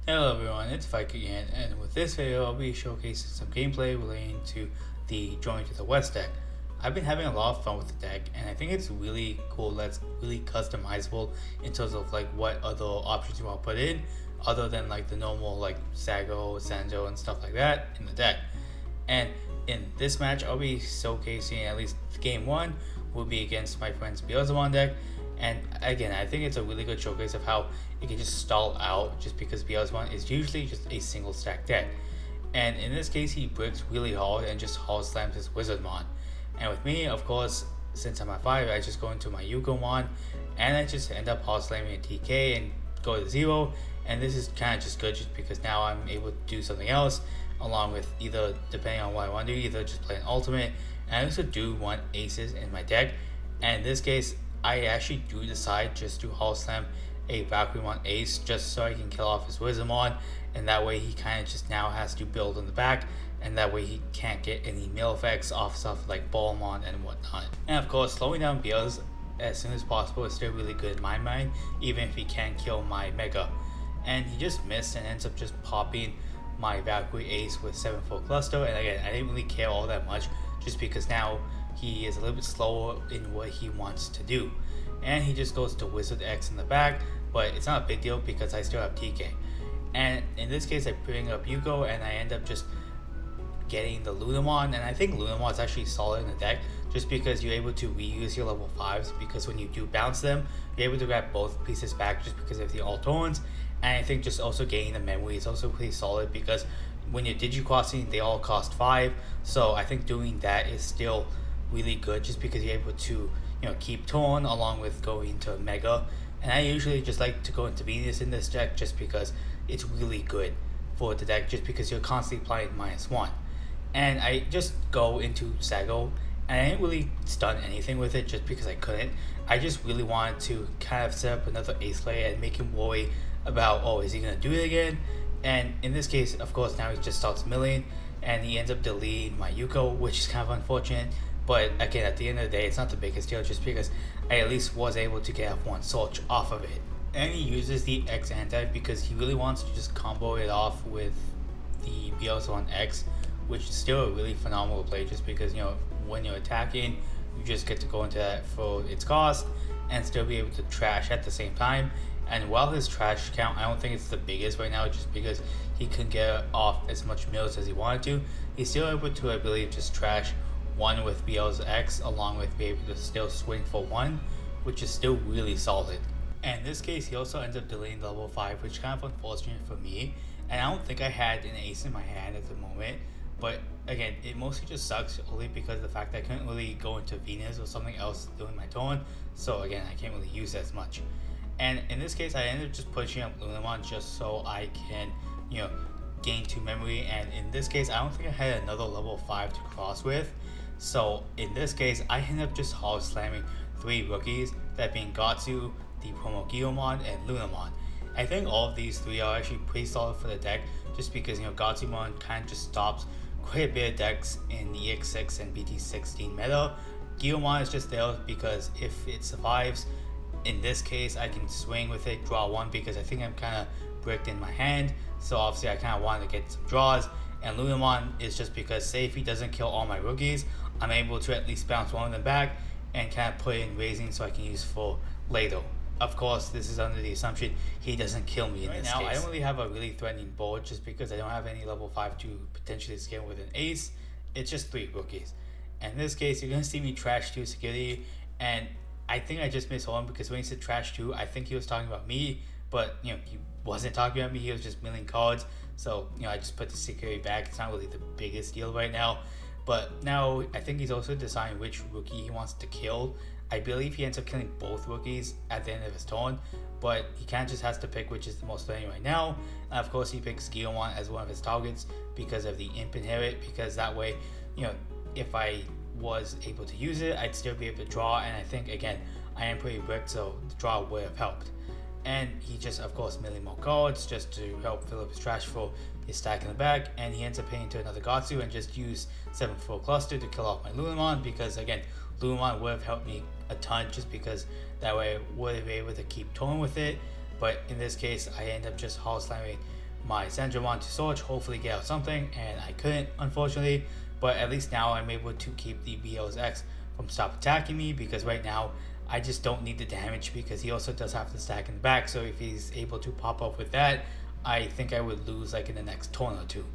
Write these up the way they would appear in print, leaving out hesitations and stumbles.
Hello everyone, it's Viking again, and with this video I'll be showcasing some gameplay relating to the Journey to the West deck. I've been having a lot of fun with the deck, and I think it's really cool that's really customizable in terms of like what other options you want to put in, other than like the normal like Sago, Sanjo and stuff like that in the deck. And in this match I'll be showcasing at least game 1 will be against my friend's Beelzebub deck. And again, I think it's a really good showcase of how it can just stall out just because Beelzebub is usually just a single stack deck. And in this case, he bricks really hard and just hard slams his Wizardmon. And with me, of course, since I'm at 5, I just go into my Yukomon and I just end up hard slamming a TK and go to 0. And this is kind of just good just because now I'm able to do something else along with either, depending on what I want to do, either just play an ultimate. And I also do want aces in my deck. And in this case, I actually do decide just to hard slam a Valkyriemon ace just so I can kill off his Wizardmon, and that way he kind of just now has to build on the back, and that way he can't get any mill effects off stuff like Ballmon and whatnot. And of course, slowing down Beelz as soon as possible is still really good in my mind, even if he can't kill my Mega. And he just missed and ends up just popping my Valkyrie ace with 7-4 cluster, and again, I didn't really care all that much just because now he is a little bit slower in what he wants to do. And he just goes to Wizard X in the back, but it's not a big deal because I still have TK. And in this case, I bring up Yuko and I end up just getting the Lunamon, and I think Lunamon is actually solid in the deck just because you're able to reuse your level 5s, because when you do bounce them, you're able to grab both pieces back just because of the Alterns. And I think just also getting the memory is also pretty solid because when you're digicrossing, they all cost 5, so I think doing that is still really good just because you're able to keep tone along with going to Mega. And I usually just like to go into Venus in this deck just because it's really good for the deck, just because you're constantly playing -1. And I just go into Sago and I didn't really stun anything with it just because I couldn't. I just really wanted to kind of set up another ace play and make him worry about, oh, is he gonna do it again? And in this case, of course, now he just starts milling and he ends up deleting my Yuko, which is kind of unfortunate. But again, at the end of the day, it's not the biggest deal just because I at least was able to get one search off of it. And he uses the X anti because he really wants to just combo it off with the Beelzebub X, which is still a really phenomenal play just because, when you're attacking, you just get to go into that for its cost and still be able to trash at the same time. And while his trash count, I don't think it's the biggest right now just because he couldn't get off as much mills as he wanted to, he's still able to, I believe, just trash one with BL's X along with be able to still swing for 1, which is still really solid. And in this case, he also ends up deleting level 5, which is kind of unfortunate for me. And I don't think I had an ace in my hand at the moment. But again, it mostly just sucks only because of the fact that I couldn't really go into Venus or something else during my turn. So again, I can't really use it as much. And in this case, I ended up just pushing up Lunamon just so I can, gain 2 memory. And in this case, I don't think I had another level 5 to cross with. So in this case, I ended up just hard slamming 3 rookies, that being Gatsu, the Promo Guilmon, and Lunamon. I think all of these 3 are actually pretty solid for the deck just because, Gatsumon kind of just stops quite a bit of decks in the Ex6 and BT16 meta. Guilmon is just there because if it survives, in this case, I can swing with it, draw 1 because I think I'm kind of bricked in my hand. So obviously I kind of wanted to get some draws. And Lunamon is just because, say if he doesn't kill all my rookies, I'm able to at least bounce one of them back and kind of put it in raising so I can use for later. Of course, this is under the assumption he doesn't kill me in this case. Right now, I don't really have a really threatening board just because I don't have any level 5 to potentially scale with an ace. It's just 3 rookies. And in this case, you're going to see me trash 2 security. And I think I just missed one because when he said trash 2, I think he was talking about me. But, he wasn't talking about me. He was just milling cards. So, I just put the security back. It's not really the biggest deal right now. But now I think he's also deciding which rookie he wants to kill. I believe he ends up killing both rookies at the end of his turn, but he kind of just has to pick which is the most threatening right now. And of course, he picks Guilmon as one of his targets because of the Imp Inherit, because that way, if I was able to use it, I'd still be able to draw. And I think, again, I am pretty bricked, so the draw would have helped. And he just, of course, milling more cards just to help fill up his trash for his stack in the back. And he ends up paying to another Gatsu and just use 7-4 cluster to kill off my Lunamon because, again, Lunamon would have helped me a ton just because that way I would have been able to keep towing with it. But in this case, I end up just hard slamming my Sandramon to Sword, hopefully get out something, and I couldn't, unfortunately. But at least now I'm able to keep the BLX from stop attacking me, because right now I just don't need the damage, because he also does have the stack in the back. So if he's able to pop up with that, I think I would lose like in the next turn or two.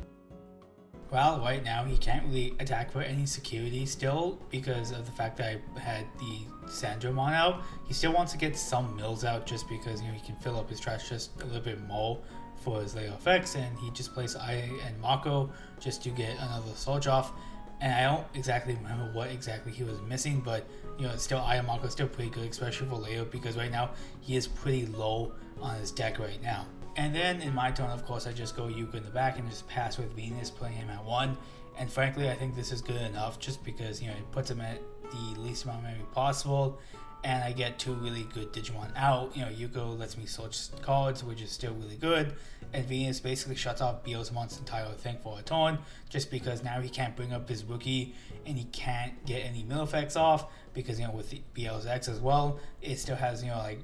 Well, right now he can't really attack for any security still, because of the fact that I had the Sandramon out. He still wants to get some mills out, just because, you know, he can fill up his trash just a little bit more for his layer effects, and he just plays I and Mako just to get another Surge off. And I don't exactly remember what exactly he was missing, but you know, still I and Mako is still pretty good, especially for layer, because right now he is pretty low on his deck right now. And then in my turn, of course, I just go Yuka in the back and just pass with Venus, playing him at 1. And frankly, I think this is good enough, just because, you know, it puts him at the least amount of memory possible, and I get 2 really good Digimon out. You know, Yuko lets me search cards, which is still really good, and Venus basically shuts off Beelzemon's entire thing for a turn, just because now he can't bring up his rookie, and he can't get any mill effects off, because, you know, with the BLX as well, it still has, you know, like,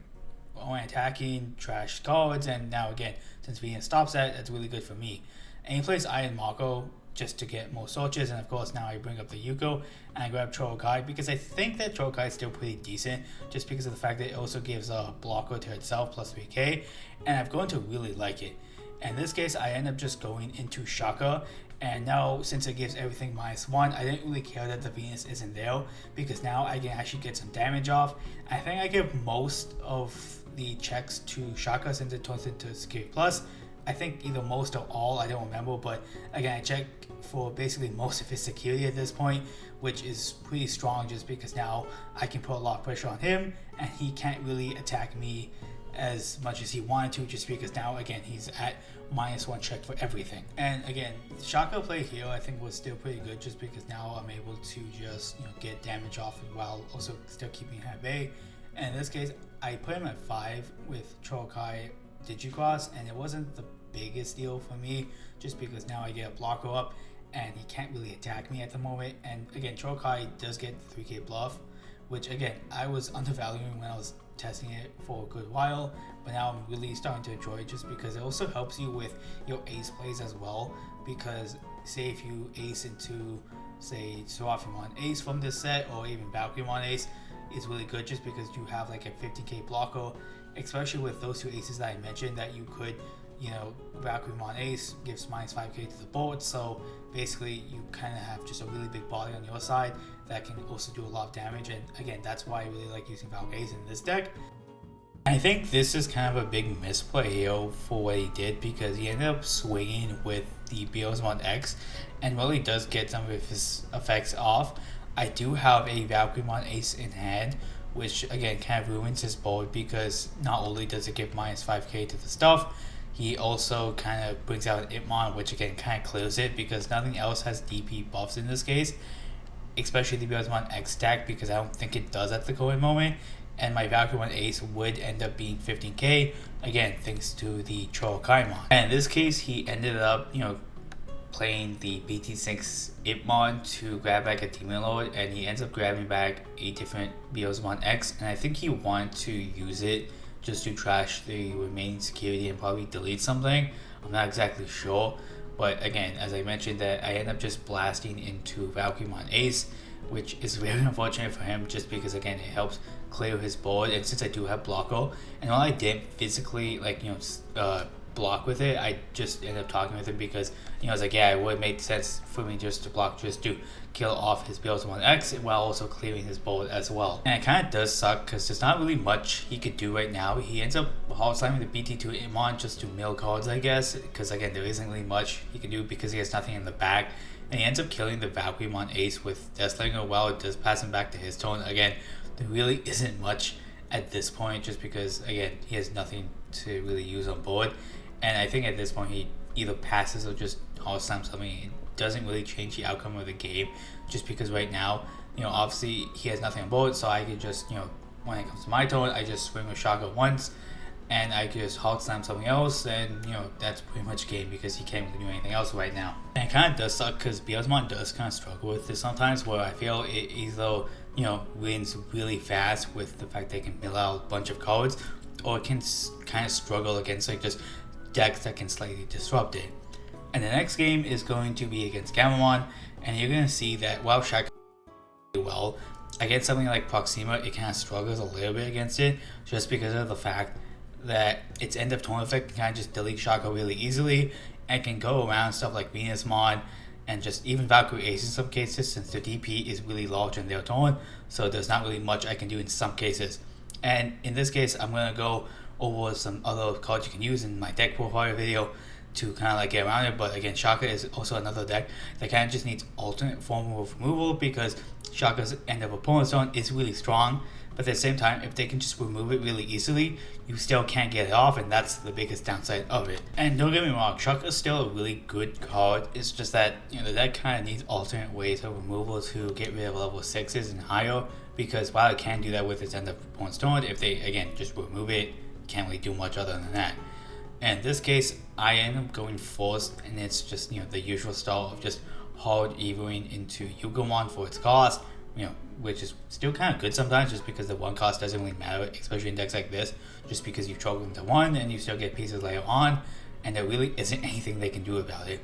only attacking, trash cards, and now again, since Venus stops that, that's really good for me. And he plays I and Mako just to get more searches, and of course now I bring up the Yuko and I grab Chorokai, because I think that Chorokai is still pretty decent, just because of the fact that it also gives a blocker to itself plus 3k, and I've grown to really like it. In this case, I end up just going into Shaka, and now since it gives everything -1, I didn't really care that the Venus isn't there, because now I can actually get some damage off. I think I give most of the checks to Shaka since it turns into Security Plus. I think either most or all, I don't remember, but again, I check for basically most of his security at this point, which is pretty strong, just because now I can put a lot of pressure on him, and he can't really attack me as much as he wanted to, just because now again he's at -1 check for everything. And again, Shaka play here I think was still pretty good, just because now I'm able to just, you know, get damage off while also still keeping him at bay. And in this case, I put him at 5 with Chorokai Digicross, and it wasn't the biggest deal for me, just because now I get a blocker up and he can't really attack me at the moment. And again, Chorokai does get 3k bluff, which again I was undervaluing when I was testing it for a good while, but now I'm really starting to enjoy it, just because it also helps you with your ace plays as well. Because say if you ace into, say, Seraphimon ace from this set, or even Valkyrmon ace, it's really good, just because you have like a 50k blocker, especially with those 2 aces that I mentioned, that you could, you know, Valkyrmon ace gives -5k to the board, so basically you kind of have just a really big body on your side that can also do a lot of damage. And again, that's why I really like using Valk Ace in this deck. I think this is kind of a big misplay here for what he did, because he ended up swinging with the Beelzemon X and really does get some of his effects off. I do have a Valkyrmon Ace in hand, which again kind of ruins his board, because not only does it give -5k to the stuff, he also kind of brings out an Itmon, which again kind of clears it, because nothing else has DP buffs in this case, especially the Beelzemon X stack, because I don't think it does at the current moment. And my Valkyrmon Ace would end up being 15k, again thanks to the Chorokaimon. And in this case, he ended up, you know, playing the BT6 Itmon to grab back a Demon Lord, and he ends up grabbing back a different Beelzemon X, and I think he wanted to use it just to trash the remaining security and probably delete something. I'm not exactly sure, but again, as I mentioned, that I end up just blasting into Valkyrmon Ace, which is very unfortunate for him, just because again it helps clear his board. And since I do have blocker, and while I didn't physically, like, you know, block with it, I just ended up talking with him, because, you know, I was like, yeah, it would make sense for me just to block, just to kill off his Beelzemon X while also clearing his board as well. And it kind of does suck, because there's not really much he could do right now. He ends up hard slamming the BT2 Itmon just to mill cards, I guess, because again there isn't really much he can do, because he has nothing in the back. And he ends up killing the Valkyrmon Ace with Deathslinger while it does pass him back to his turn. Again, there really isn't much at this point, just because again he has nothing to really use on board. And I think at this point he either passes or just hard slams something. It doesn't really change the outcome of the game, just because right now, you know, obviously he has nothing on board, so I can just, you know, when it comes to my turn, I just swing with Shaka once, and I can just hard slam something else, and you know, that's pretty much game, because he can't really do anything else right now. And it kind of does suck, because Beelzemon does kind of struggle with this sometimes, where I feel it either, you know, wins really fast with the fact they can mill out a bunch of cards, or it can kind of struggle against like just decks that can slightly disrupt it. And the next game is going to be against Shakamon, and you're going to see that while Shakamon well against something like Proxima, it kind of struggles a little bit against it, just because of the fact that its end of tone effect can kind of just delete Shaka really easily, and can go around stuff like Venusmon and just even Valkyrie Ace in some cases, since the DP is really large in their tone, so there's not really much I can do in some cases. And in this case, I'm going to go over some other cards you can use in my deck profile video to kind of like get around it. But again, Shaka is also another deck that kind of just needs alternate form of removal, because Shaka's end of opponent's zone is really strong, but at the same time, if they can just remove it really easily, you still can't get it off, and that's the biggest downside of it. And don't get me wrong, Shaka is still a really good card. It's just that, you know, the deck kind of needs alternate ways of removal to get rid of level 6s and higher, because while it can do that with its end of opponent's zone, if they again just remove it, can't really do much other than that. And in this case, I end up going first, and it's just, you know, the usual style of just hard evoing into Yugamon for its cost, you know, which is still kind of good sometimes, just because the one cost doesn't really matter, especially in decks like this, just because you choke them to one and you still get pieces later on, and there really isn't anything they can do about it.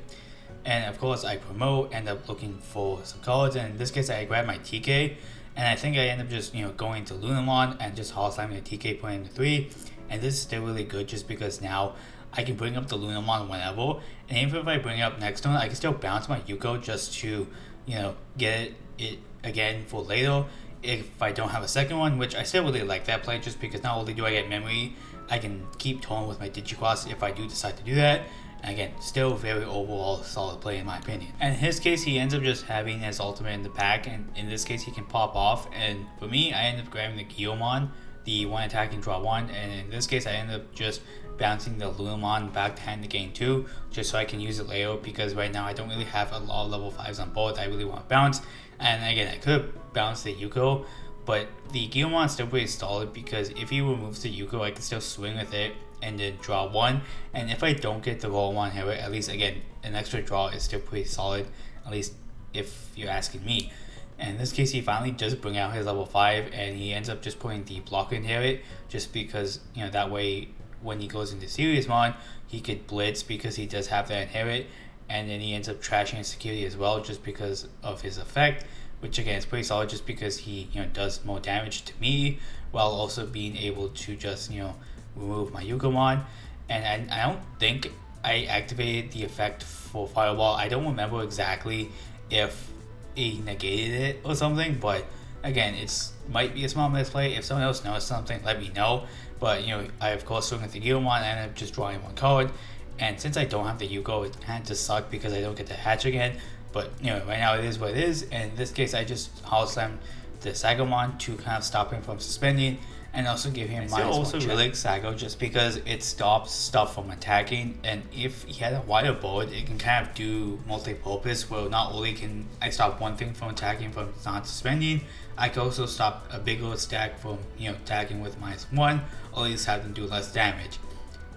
And of course, I promote, end up looking for some cards, and in this case, I grab my TK, and I think I end up just, you know, going to Lunamon and just hard slamming a TK, putting in 3, and this is still really good just because now I can bring up the Lunamon whenever, and even if I bring it up next turn, I can still bounce my Yuko just to, you know, get it again for later if I don't have a second one, which I still really like that play, just because not only do I get memory, I can keep tone with my Digicross if I do decide to do that. And again, still very overall solid play in my opinion. And in his case, he ends up just having his ultimate in the pack, and in this case he can pop off, and for me, I end up grabbing the Guilmon, the one attacking draw 1, and in this case I end up just bouncing the Lunamon back to hand to gain 2, just so I can use it later, because right now I don't really have a lot of level 5s on board I really want to bounce. And again, I could have bounced the Yuko, but the Guilmon is still pretty solid, because if he removes the Yuko, I can still swing with it and then draw 1, and if I don't get the roll 1 hit, at least again an extra draw is still pretty solid, at least if you're asking me. And in this case, he finally does bring out his level 5, and he ends up just putting the blocker inherit, just because, you know, that way when he goes into serious mod, he could blitz because he does have that inherit, and then he ends up trashing his security as well just because of his effect, which again is pretty solid just because he, you know, does more damage to me while also being able to just, you know, remove my Yugamon. And I don't think I activated the effect for Fireball. I don't remember exactly if he negated it or something, but again, it's might be a small misplay. If someone else knows something, let me know. But, you know, I of course swing with the Guilmon and I'm just drawing 1 card, and since I don't have the Yuko, it kind of just sucks because I don't get to hatch again. But, you know, right now it is what it is, and in this case I just hard slam the Shakamon to kind of stop him from suspending, and also give him -1. Also really like Sago just because it stops stuff from attacking, and if he had a wider board, it can kind of do multi-purpose, where not only can I stop one thing from attacking from not suspending, I can also stop a bigger stack from, you know, attacking with -1, or at least have them do less damage.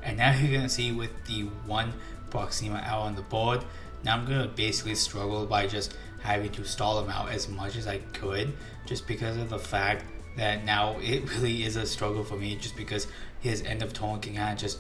And now you're gonna see with the 1 Proxima out on the board, now I'm gonna basically struggle by just having to stall him out as much as I could, just because of the fact that now it really is a struggle for me, just because his end of turn can kind of just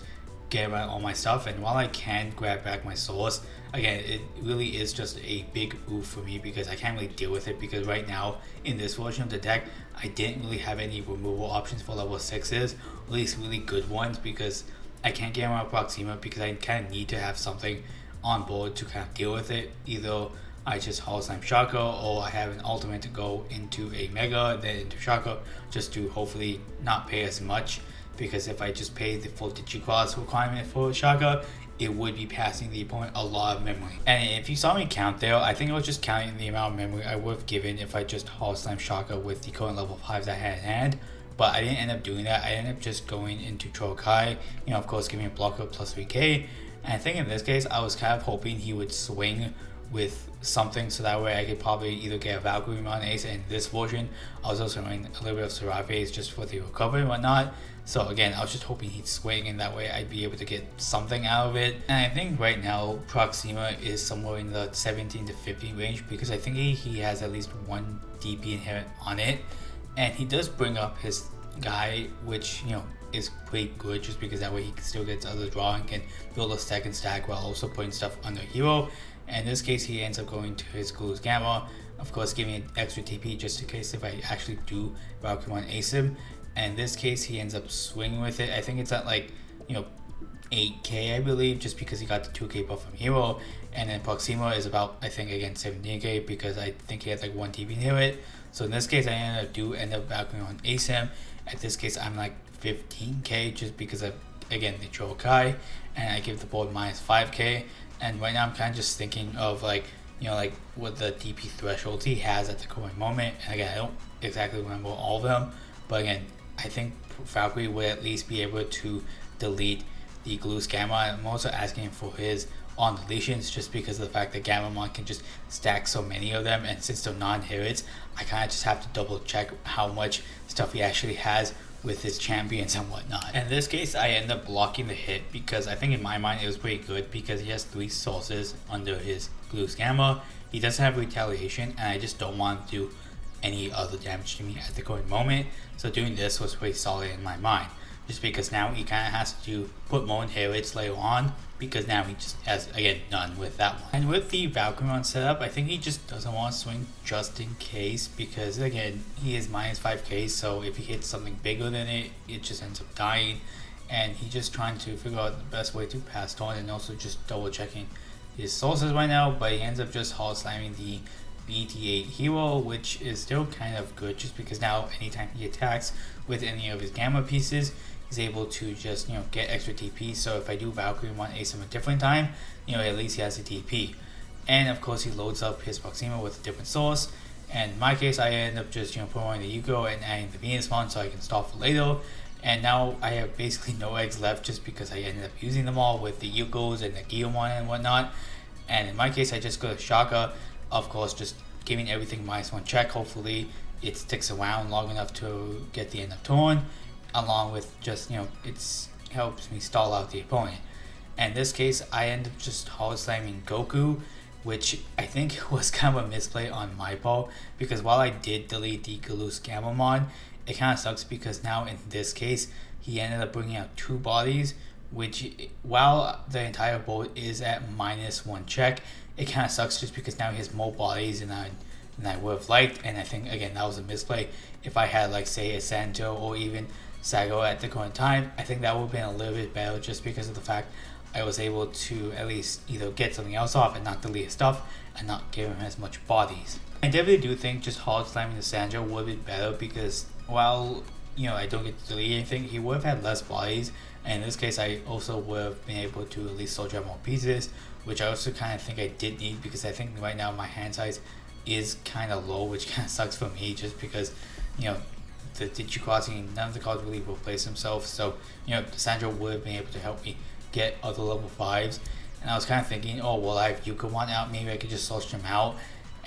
get around all my stuff. And while I can grab back my source, again, it really is just a big oof for me, because I can't really deal with it, because right now in this version of the deck, I didn't really have any removal options for level 6s, at least really good ones, because I can't get around Proxima, because I kind of need to have something on board to kind of deal with it. Either I just hard slam Shaka, or I have an ultimate to go into a Mega, then into Shaka, just to hopefully not pay as much, because if I just pay the full Digicross requirement for Shaka, it would be passing the opponent a lot of memory. And if you saw me count there, I think I was just counting the amount of memory I would have given if I just hard slam Shaka with the current level 5s I had in hand. But I didn't end up doing that. I ended up just going into Trokai, you know, of course giving a blocker plus 3k. And I think in this case, I was kind of hoping he would swing with something, so that way I could probably either get a Valkyrie on Ace, and this version I was also running a little bit of Seraph Ace just for the recovery and whatnot. So again, I was just hoping he'd swing, and that way I'd be able to get something out of it. And I think right now Proxima is somewhere in the 17 to 15 range, because I think he has at least 1 DP inherent on it, and he does bring up his guy, which, you know, is pretty good just because that way he still gets other draw and can build a second stack while also putting stuff under hero. And in this case, he ends up going to his Glue's Gamma, of course giving it extra TP just in case if I actually do Valkyrie ace him. And in this case, he ends up swinging with it. I think it's at like, 8k I believe, just because he got the 2k buff from hero. And then Proxima is about, I think, again 17k because I think he had like 1 TP near it. So in this case, I end up Valkyrie on ace him. At this case, I'm like 15k just because of, again, the Chokai, and I give the board minus 5k. And right now I'm kind of just thinking of like what the DP thresholds he has at the current moment. And again, I don't exactly remember all of them, but again, I think Valkyrie would at least be able to delete the Glue's Gamma. I'm also asking for his on deletions just because of the fact that Gammamon can just stack so many of them, and since they're non-hits, I kind of just have to double check how much stuff he actually has with his champions and whatnot. And in this case, I end up blocking the hit because I think in my mind it was pretty good because he has 3 sources under his Glue's Gamma. He doesn't have retaliation, and I just don't want to do any other damage to me at the current moment. So doing this was pretty solid in my mind, just because now he kind of has to put more inherits later on, because now he just has, again, none with that one. And with the Valkyrie setup, I think he just doesn't want to swing just in case, because again, he is minus 5k, so if he hits something bigger than it, it just ends up dying. And he's just trying to figure out the best way to pass on, and also just double checking his sources right now, but he ends up just hard slamming the BT8 hero, which is still kind of good just because now anytime he attacks with any of his Gamma pieces, he's able to just get extra TP. So if I do Valkyrie one ace him a different time, at least he has a TP. And of course he loads up his Proxima with a different source, and in my case I end up just putting the Yuko and adding the Venus one so I can stop for later. And now I have basically no eggs left just because I ended up using them all with the Yukos and the Guillemon and whatnot. And in my case I just go to Shaka, of course just giving everything minus 1 check. Hopefully it sticks around long enough to get the end of turn, along with just it helps me stall out the opponent. And in this case I end up just hard slamming Goku, which I think was kind of a misplay on my part, because while I did delete the Glue's Gammamon, it kind of sucks because now in this case he ended up bringing out 2 bodies, which while the entire board is at minus 1 check, it kind of sucks just because now he has more bodies than I would have liked. And I think again that was a misplay. If I had like say a Santo or even Sago at the current time, I think that would have been a little bit better just because of the fact I was able to at least either get something else off and not delete his stuff and not give him as much bodies. I definitely do think just hard slamming the Sanjo would be better because while I don't get to delete anything, he would have had less bodies, and in this case I also would have been able to at least soldier more pieces, which I also kind of think I did need because I think right now my hand size is kind of low, which kind of sucks for me just because the Dichi crossing, none of the cards really replace themselves. So the Sandro would have been able to help me get other level 5s, and I was kind of thinking, oh well, I have Yukamon out, maybe I could just soldier him out.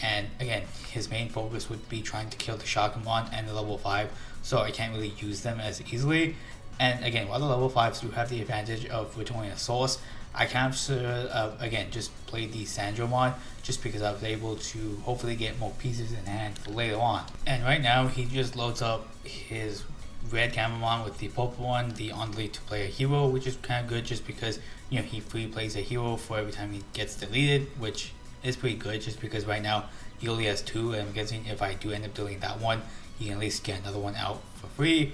And again, his main focus would be trying to kill the Shakamon and the level 5, so I can't really use them as easily. And again, while the level 5s do have the advantage of returning a source, I kind of again just played the Sandromon just because I was able to hopefully get more pieces in hand for later on. And right now he just loads up his red Gammamon with the purple one, the on delete to play a hero, which is kind of good just because he free plays a hero for every time he gets deleted, which is pretty good just because right now he only has 2, and I'm guessing if I do end up deleting that one, he can at least get another one out for free.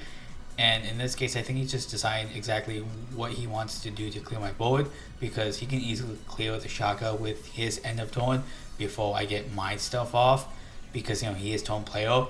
And in this case I think he's just deciding exactly what he wants to do to clear my board, because he can easily clear the Shaka with his end of turn before I get my stuff off, because he is turn player.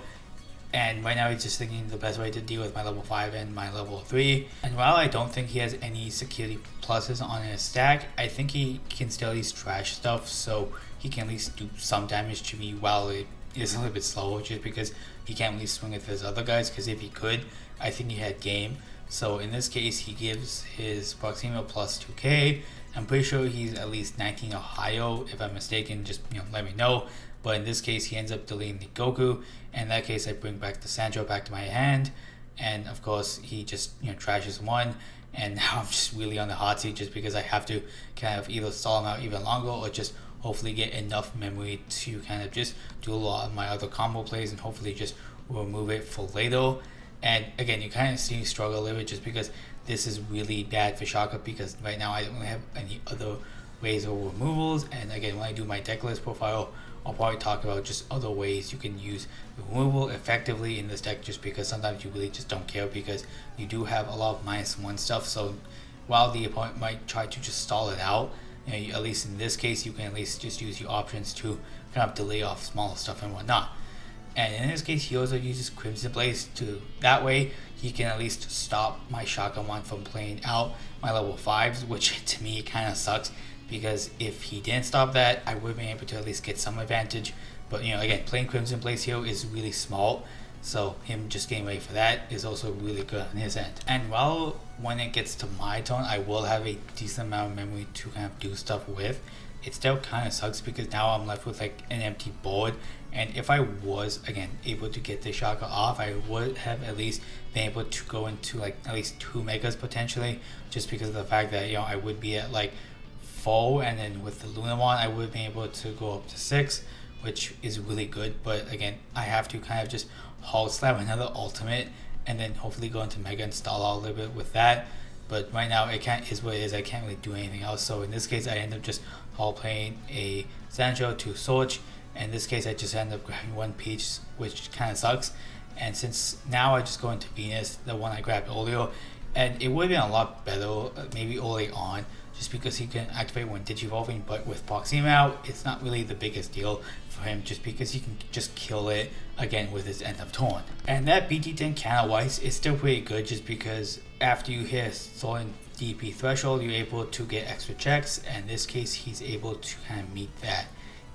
And right now he's just thinking the best way to deal with my level 5 and my level 3. And while I don't think he has any security pluses on his stack, I think he can still at least trash stuff, so he can at least do some damage to me while it is a little bit slower, just because he can't really swing with his other guys, because if he could, I think he had game. So in this case he gives his Proxima plus 2k. I'm pretty sure he's at least 19 or higher. If I'm mistaken, just let me know. But in this case he ends up deleting the Goku. In that case I bring back the Sancho back to my hand, and of course he just trashes one, and now I'm just really on the hot seat just because I have to kind of either stall him out even longer or just hopefully get enough memory to kind of just do a lot of my other combo plays and hopefully just remove it for later. And again, you kind of see me struggle a little bit just because this is really bad for Shaka, because right now I don't really have any other ways of removals. And again, when I do my deck list profile, I'll probably talk about just other ways you can use removal effectively in this deck, just because sometimes you really just don't care because you do have a lot of -1 stuff. So while the opponent might try to just stall it out, at least in this case, you can at least just use your options to kind of delay off smaller stuff and whatnot. And in this case, he also uses Crimson Blaze to, that way he can at least stop my Shakamon from playing out my level 5s, which to me kind of sucks, because if he didn't stop that, I would have been able to at least get some advantage. But again, playing Crimson Blaze here is really small, so him just getting ready for that is also really good on his end. And while when it gets to my turn, I will have a decent amount of memory to kind of do stuff with, it still kind of sucks because now I'm left with like an empty board. And if I was, again, able to get the Shaka off, I would have at least been able to go into like at least 2 megas potentially, just because of the fact that I would be at like 4, and then with the Lunamon I would have been able to go up to 6, which is really good. But again, I have to kind of just Hall Slam another ultimate and then hopefully go into Mega and stall out a little bit with that. But right now it is what it is. I can't really do anything else. So in this case, I end up just Hall playing a Sancho to Sorch. In this case, I just end up grabbing 1 Peach, which kind of sucks. And since now I just go into Venus, the one I grabbed earlier, and it would have been a lot better maybe early on, just because he can activate when Digivolving. But with Proxima out, it's not really the biggest deal for him, just because he can just kill it again with his end of turn. And that BT10 counter wise is still pretty good, just because after you hit a certain DP threshold, you're able to get extra checks. And in this case, he's able to kind of meet that.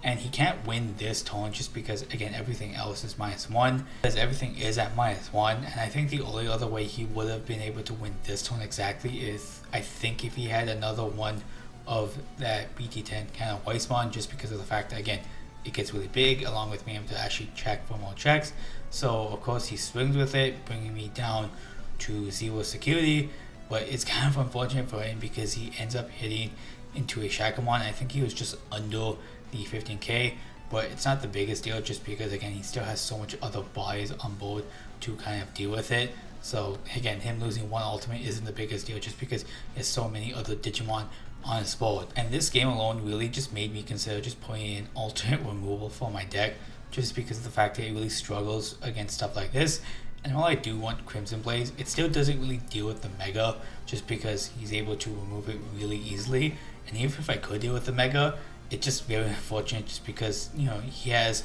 And he can't win this turn just because, again, everything else is -1, because everything is at -1. And I think the only other way he would have been able to win this turn exactly is, I think, if he had another one of that BT10 kind of Weissmon, just because of the fact that, again, it gets really big, along with being able to actually check for more checks. So of course he swings with it, bringing me down to 0 security. But it's kind of unfortunate for him because he ends up hitting into a Shakamon. I think he was just under the 15k, but it's not the biggest deal, just because, again, he still has so much other bodies on board to kind of deal with it. So again, him losing 1 ultimate isn't the biggest deal, just because there's so many other Digimon on his board. And this game alone really just made me consider just putting in alternate removal for my deck, just because of the fact that it really struggles against stuff like this. And while I do want Crimson Blaze, it still doesn't really deal with the Mega, just because he's able to remove it really easily. And even if I could deal with the Mega, it's just very unfortunate, just because he has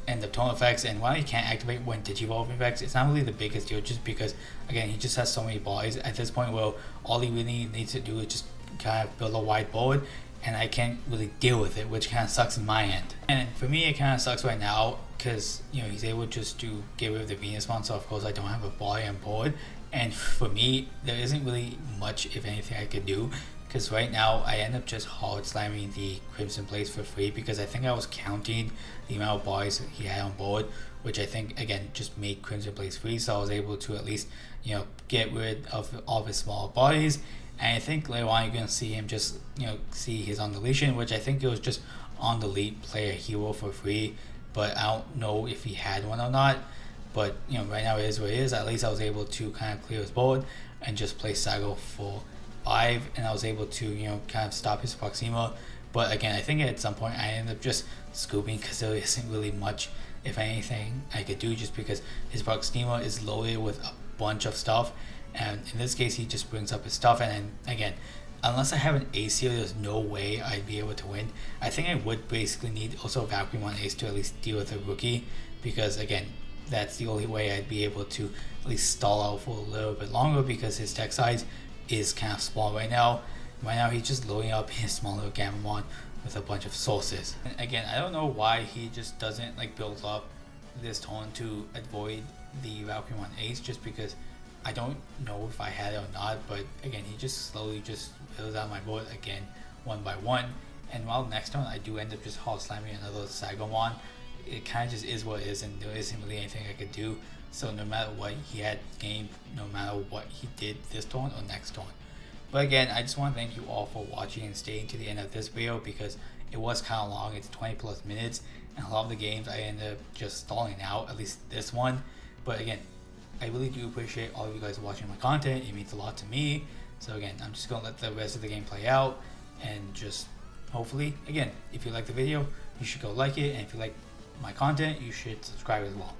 end of turn effects, and while he can't activate when Digivolve effects, it's not really the biggest deal, just because, again, he just has so many bodies at this point where all he really needs to do is just kind of build a wide board, and I can't really deal with it, which kind of sucks in my end. And for me, it kind of sucks right now because he's able just to get rid of the Venus one, so of course I don't have a body on board. And for me, there isn't really much, if anything, I could do, because right now I end up just hard slamming the Crimson Blaze for free, because I think I was counting the amount of bodies he had on board, which I think, again, just made Crimson Blaze free. So I was able to at least get rid of all of his smaller bodies. And I think later on you're going to see him just see his on deletion, which I think it was just on delete, play a hero for free, but I don't know if he had one or not. But right now it is what it is. At least I was able to kind of clear his board and just play Sago for 5, and I was able to kind of stop his Proxima. But again, I think at some point I ended up just scooping, because there isn't really much, if anything, I could do, just because his Proxima is loaded with a bunch of stuff. And in this case, he just brings up his stuff, and then again, unless I have an ace here, there's no way I'd be able to win. I think I would basically need also Valkyrie on ace to at least deal with a rookie, because again, that's the only way I'd be able to at least stall out for a little bit longer, because his deck size is kind of small right now. Right now he's just loading up his small little Gamamon with a bunch of sources. And again, I don't know why he just doesn't build up this turn to avoid the Valkyrie on ace, just because I don't know if I had it or not. But again, he just slowly just builds out my board again, one by one. And while next turn I do end up just hard slamming another Cyber-Rainforce, it kind of just is what it is, and there isn't really anything I could do. So no matter what he had gained, no matter what he did this turn or next turn. But again, I just want to thank you all for watching and staying to the end of this video, because it was kind of long. It's 20+ minutes, and a lot of the games I ended up just stalling out, at least this one. But again, I really do appreciate all of you guys watching my content. It means a lot to me. So again, I'm just gonna let the rest of the game play out, and just hopefully, again, if you like the video, you should go like it, and if you like my content, you should subscribe as well.